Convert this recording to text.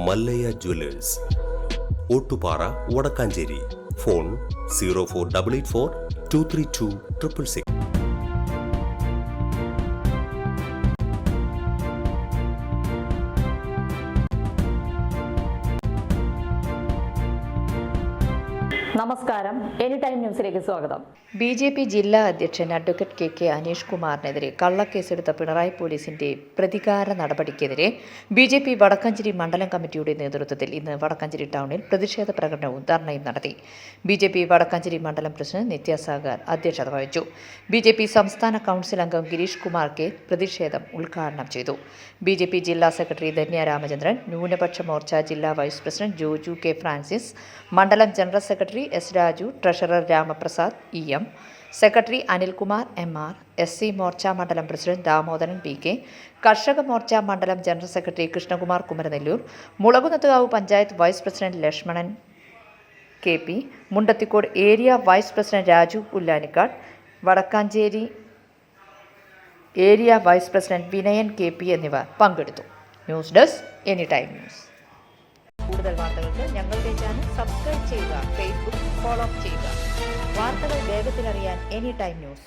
Mallayya Jewellers, Ottupara, Vadakkanchery. Phone 04884 232 666. നമസ്കാരം, any time ന്യൂസിലേക്ക് സ്വാഗതം. ബി.ജെ.പി. ജില്ലാ അധ്യക്ഷൻ അഡ്വക്കേറ്റ് കെ. അനീഷ് കുമാറിനെതിരെ കള്ളക്കേസെടുത്ത പിണറായി പോലീസിന്റെ പ്രതികാര നടപടിക്കെതിരെ ബി.ജെ.പി. വടക്കാഞ്ചേരി മണ്ഡലം കമ്മിറ്റിയുടെ നേതൃത്വത്തിൽ ഇന്ന് വടക്കാഞ്ചേരി ടൗണിൽ പ്രതിഷേധ പ്രകടനവും ധർണയും നടത്തി. ബി.ജെ.പി. വടക്കാഞ്ചേരി മണ്ഡലം പ്രസിഡന്റ് നിത്യസാഗർ അധ്യക്ഷത വഹിച്ചു. ബി.ജെ.പി. സംസ്ഥാന കൗൺസിൽ അംഗം ഗിരീഷ് കുമാർ കെ പ്രതിഷേധം ഉദ്ഘാടനം ചെയ്തു. ബി.ജെ.പി. ജില്ലാ സെക്രട്ടറി ധന്യ രാമചന്ദ്രൻ, ന്യൂനപക്ഷ മോർച്ച ജില്ലാ vice president Joju K. Francis, മണ്ഡലം general secretary S. Raju, treasurer Ramaprasad EM., secretary Anilkumar MR., SC. മോർച്ച മണ്ഡലം പ്രസിഡന്റ് ദാമോദരൻ പി.കെ., കർഷക മോർച്ച മണ്ഡലം general secretary Krishnakumar Kumaranellur, Mulakunnathukavu panchayat vice president Lakshmanan KP., Mundathikode area vice president Raju Pullanikkad, Vadakkanchery area vice president Vinayan KP. എന്നിവർ പങ്കെടുത്തു. News desk any time news. കൂടുതൽ വാർത്തകൾക്ക് ഞങ്ങളുടെ ചാനൽ സബ്സ്ക്രൈബ് ചെയ്യുക, ഫേസ്ബുക്ക് ഫോളോ ചെയ്യുക. വാർത്തകൾ വേഗത്തിലറിയാൻ എനി ടൈം ന്യൂസ്.